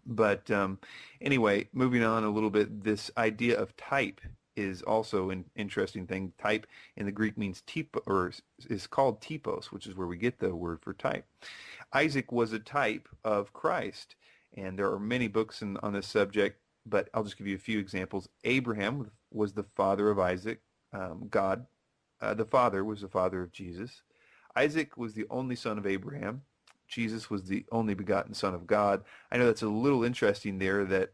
But anyway, moving on a little bit, this idea of type is also an interesting thing. Type in the Greek means typo, or is called typos, which is where we get the word for type. Isaac was a type of Christ, and there are many books on this subject, but I'll just give you a few examples. Abraham was the father of Isaac. God, the Father, was the father of Jesus. Isaac was the only son of Abraham. Jesus was the only begotten Son of God. I know that's a little interesting there that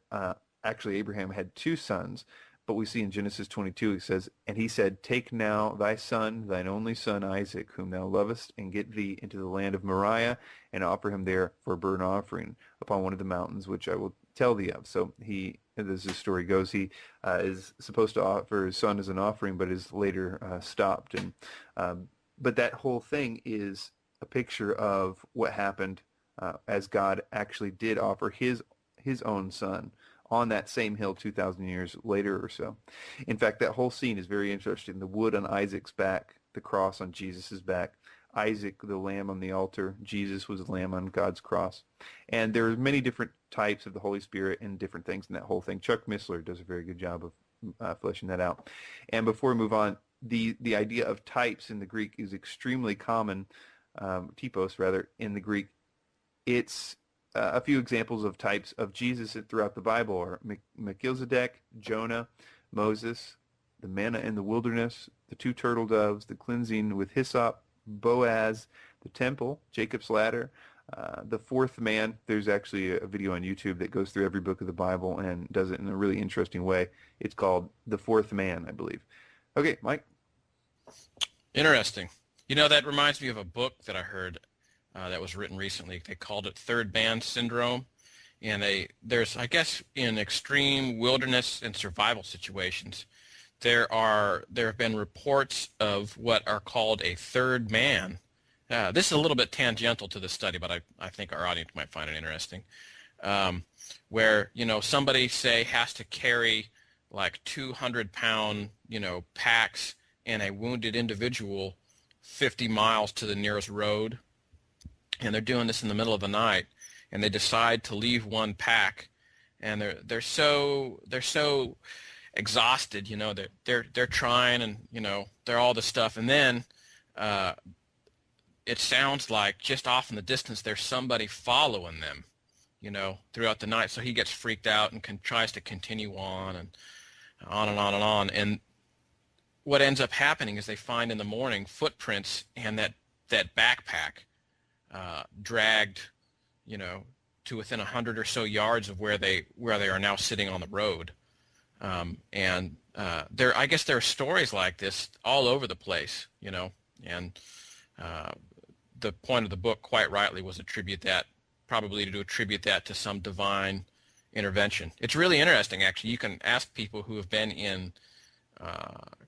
actually Abraham had two sons, but we see in Genesis 22, it says, "And he said, Take now thy son, thine only son Isaac, whom thou lovest, and get thee into the land of Moriah, and offer him there for a burnt offering upon one of the mountains, which I will tell thee of." So he, as the story goes, he is supposed to offer his son as an offering, but is later stopped. And but that whole thing is a picture of what happened as God actually did offer his own son on that same hill 2,000 years later or so. In fact, that whole scene is very interesting. The wood on Isaac's back, the cross on Jesus' back, Isaac the lamb on the altar, Jesus was the lamb on God's cross. And there are many different types of the Holy Spirit and different things in that whole thing. Chuck Missler does a very good job of fleshing that out. And before we move on, the idea of types in the Greek is extremely common, typos rather, in the Greek. It's a few examples of types of Jesus throughout the Bible are Melchizedek, Jonah, Moses, the manna in the wilderness, the two turtle doves, the cleansing with hyssop, Boaz, the temple, Jacob's ladder, the fourth man. There's actually a video on YouTube that goes through every book of the Bible and does it in a really interesting way. It's called The Fourth Man, I believe. Okay, Mike. Interesting. You know, that reminds me of a book that I heard that was written recently. They called it Third Man Syndrome. And there's, I guess, in extreme wilderness and survival situations, there have been reports of what are called a third man. This is a little bit tangential to the study, but I think our audience might find it interesting. Where, you know, somebody, say, has to carry like 200-pound, you know, packs and a wounded individual 50 miles to the nearest road. And they're doing this in the middle of the night, and they decide to leave one pack, and they're so exhausted, you know, they're trying, and you know, they're all this stuff, and then it sounds like just off in the distance there's somebody following them, you know, throughout the night. So he gets freaked out and tries to continue on and on and on and on. And what ends up happening is they find in the morning footprints and that backpack dragged, you know, to within 100 or so yards of where they are now sitting on the road. I guess there are stories like this all over the place, you know, and the point of the book, quite rightly, was probably to attribute that to some divine intervention. It's really interesting, actually. You can ask people who have been in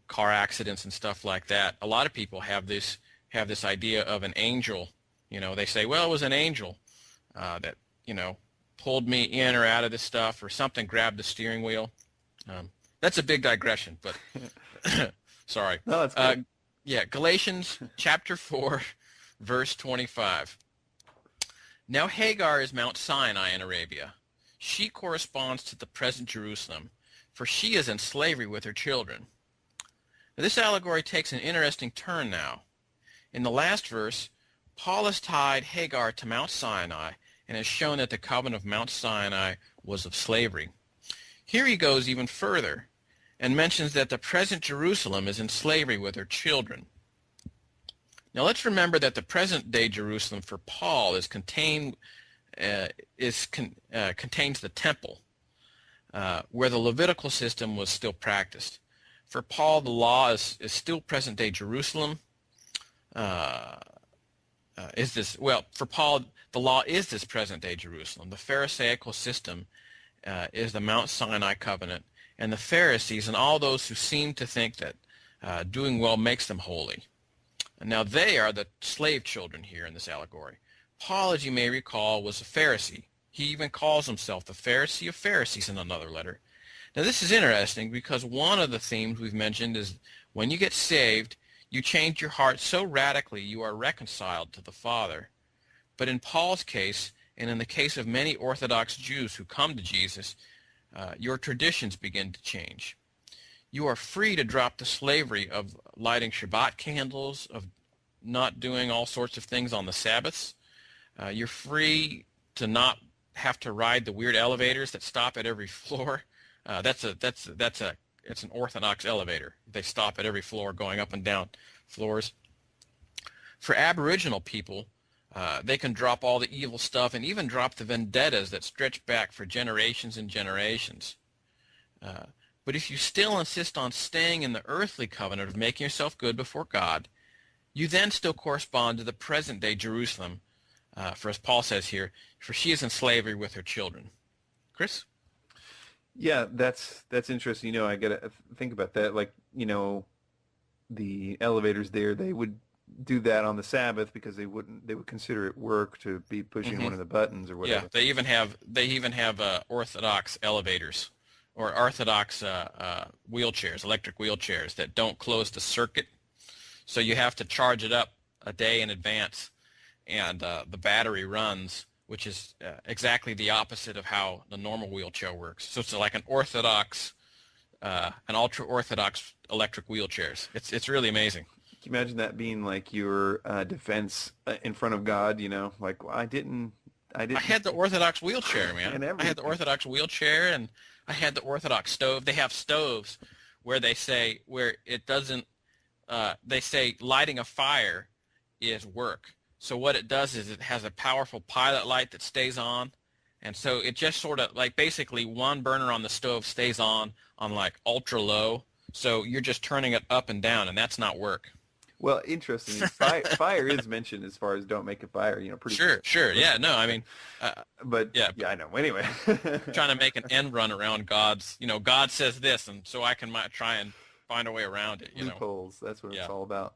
car accidents and stuff like that. A lot of people have this idea of an angel. You know, they say, well, it was an angel that, you know, pulled me in or out of this stuff, or something grabbed the steering wheel. That's a big digression, but sorry. No, that's good. Yeah, Galatians chapter 4, verse 25. Now Hagar is Mount Sinai in Arabia. She corresponds to the present Jerusalem, for she is in slavery with her children. Now, this allegory takes an interesting turn now. In the last verse, Paul has tied Hagar to Mount Sinai and has shown that the covenant of Mount Sinai was of slavery. Here he goes even further and mentions that the present Jerusalem is in slavery with her children. Now let's remember that the present-day Jerusalem for Paul contains the temple, where the Levitical system was still practiced. For Paul, the law is still present-day Jerusalem. For Paul, the law is this present-day Jerusalem. The Pharisaical system is the Mount Sinai covenant, and the Pharisees and all those who seem to think that doing well makes them holy. And now they are the slave children here in this allegory. Paul, as you may recall, was a Pharisee. He even calls himself the Pharisee of Pharisees in another letter. Now this is interesting because one of the themes we've mentioned is when you get saved, you change your heart so radically you are reconciled to the Father. But in Paul's case, And in the case of many Orthodox Jews who come to Jesus, your traditions begin to change. You are free to drop the slavery of lighting Shabbat candles, of not doing all sorts of things on the Sabbaths. You're free to not have to ride the weird elevators that stop at every floor. It's an Orthodox elevator. They stop at every floor, going up and down floors. For Aboriginal people, they can drop all the evil stuff and even drop the vendettas that stretch back for generations and generations. But if you still insist on staying in the earthly covenant of making yourself good before God, you then still correspond to the present-day Jerusalem, for as Paul says here, for she is in slavery with her children. Chris? Yeah, that's interesting. I got to think about that. Like, the elevators there, they would do that on the Sabbath because they would consider it work to be pushing one of the buttons or whatever. Yeah, they even have Orthodox elevators or Orthodox wheelchairs, electric wheelchairs that don't close the circuit. So you have to charge it up a day in advance, and the battery runs, which is exactly the opposite of how the normal wheelchair works. So it's like an ultra-Orthodox electric wheelchairs. It's really amazing. Can you imagine that being like your defense in front of God? Like, well, I had the Orthodox wheelchair, man. And I had the Orthodox wheelchair, and I had the Orthodox stove. They have stoves where they say they say lighting a fire is work. So what it does is it has a powerful pilot light that stays on, and so it just sort of like basically one burner on the stove stays on like ultra low. So you're just turning it up and down, and that's not work. Well, interesting. Fire is mentioned as far as don't make a fire. Pretty sure. Yeah, no, I mean, but yeah, I know. Anyway, trying to make an end run around God's. God says this, and so I can try and find a way around it. Loopholes. That's what it's all about.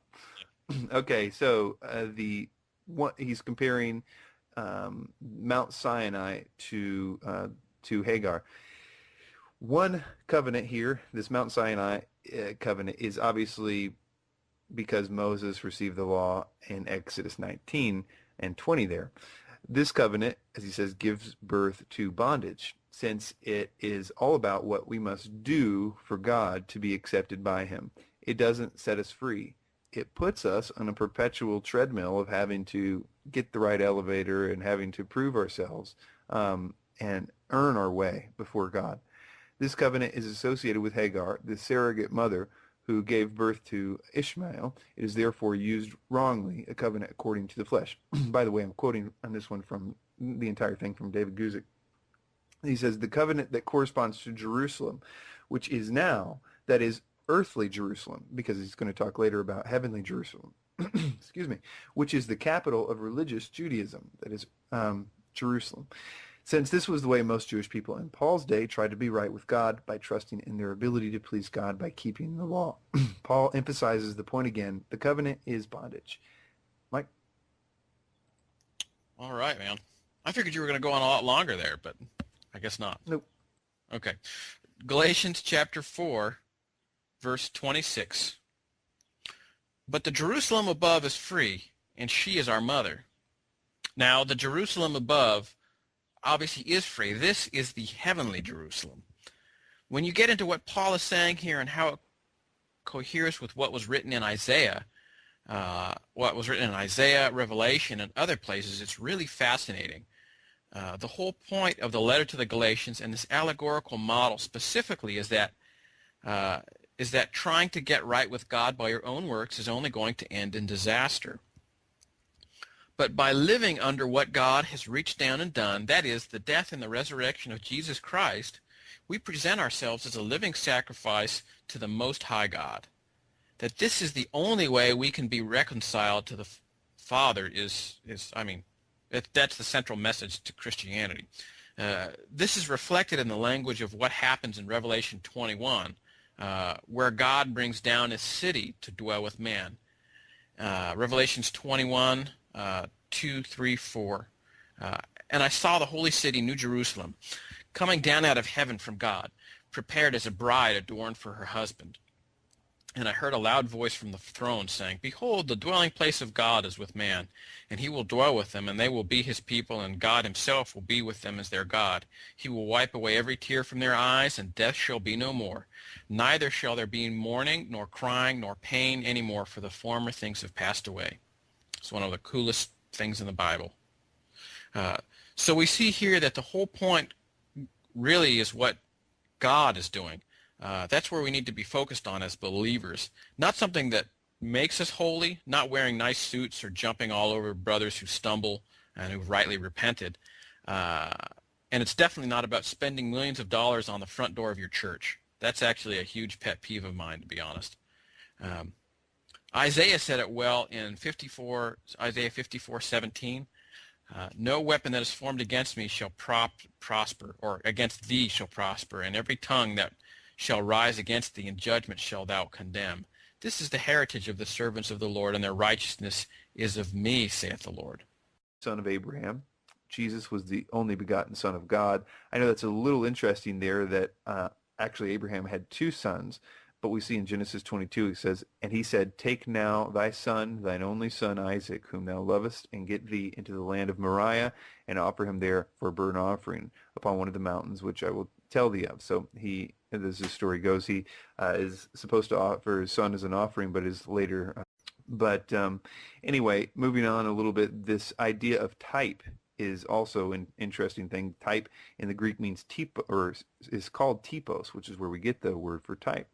Okay, so he's comparing Mount Sinai to Hagar. One covenant here, this Mount Sinai covenant, is obviously because Moses received the law in Exodus 19 and 20 there. This covenant, as he says, gives birth to bondage, since it is all about what we must do for God to be accepted by him. It doesn't set us free. It puts us on a perpetual treadmill of having to get the right elevator and having to prove ourselves and earn our way before God. This covenant is associated with Hagar, the surrogate mother who gave birth to Ishmael. It is therefore used wrongly, a covenant according to the flesh. By the way, I'm quoting on this one from the entire thing from David Guzik. He says, the covenant that corresponds to Jerusalem, which is now, that is earthly Jerusalem, because he's going to talk later about heavenly Jerusalem, excuse me, which is the capital of religious Judaism, that is Jerusalem. Since this was the way most Jewish people in Paul's day tried to be right with God by trusting in their ability to please God by keeping the law. Paul emphasizes the point again, the covenant is bondage. Mike? All right, man. I figured you were going to go on a lot longer there, but I guess not. Nope. Okay. Galatians chapter 4, verse 26. But the Jerusalem above is free, and she is our mother. Now, the Jerusalem above obviously is free. This is the heavenly Jerusalem. When you get into what Paul is saying here and how it coheres with what was written in Isaiah, Revelation, and other places, it's really fascinating. The whole point of the letter to the Galatians and this allegorical model specifically is that trying to get right with God by your own works is only going to end in disaster. But by living under what God has reached down and done, that is, the death and the resurrection of Jesus Christ, we present ourselves as a living sacrifice to the Most High God. That this is the only way we can be reconciled to the Father that's the central message to Christianity. This is reflected in the language of what happens in Revelation 21, where God brings down his city to dwell with man. Revelations 21, 2, 3, 4. And I saw the holy city, New Jerusalem, coming down out of heaven from God, prepared as a bride adorned for her husband. And I heard a loud voice from the throne saying, Behold, the dwelling place of God is with man, and he will dwell with them, and they will be his people, and God himself will be with them as their God. He will wipe away every tear from their eyes, and death shall be no more. Neither shall there be mourning, nor crying, nor pain any more, for the former things have passed away. It's one of the coolest things in the Bible. So we see here that the whole point really is what God is doing. That's where we need to be focused on as believers. Not something that makes us holy, not wearing nice suits or jumping all over brothers who stumble and who've rightly repented. And it's definitely not about spending millions of dollars on the front door of your church. That's actually a huge pet peeve of mine, to be honest. Isaiah said it well in Isaiah 54:17. No weapon that is formed against me shall prosper, or against thee shall prosper, and every tongue that shall rise against thee in judgment shall thou condemn. This is the heritage of the servants of the Lord, and their righteousness is of me, saith the Lord. Son of Abraham. Jesus was the only begotten Son of God. I know that's a little interesting there that actually Abraham had two sons, but we see in Genesis 22 it says, And he said, Take now thy son, thine only son Isaac, whom thou lovest, and get thee into the land of Moriah, and offer him there for a burnt offering upon one of the mountains which I will tell thee of. So he, as the story goes, he is supposed to offer his son as an offering, but is later. Anyway, moving on a little bit, this idea of type is also an interesting thing. Type in the Greek means typo, or is called typos, which is where we get the word for type.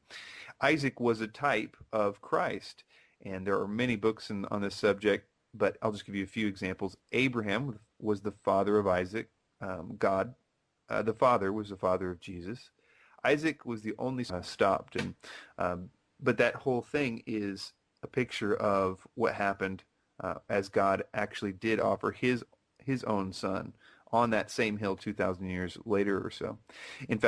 Isaac was a type of Christ, and there are many books on this subject, but I'll just give you a few examples. Abraham was the father of Isaac. God, the father, was the father of Jesus. Isaac was the only son stopped, and but that whole thing is a picture of what happened as God actually did offer his own son on that same hill 2,000 years later or so. In fact,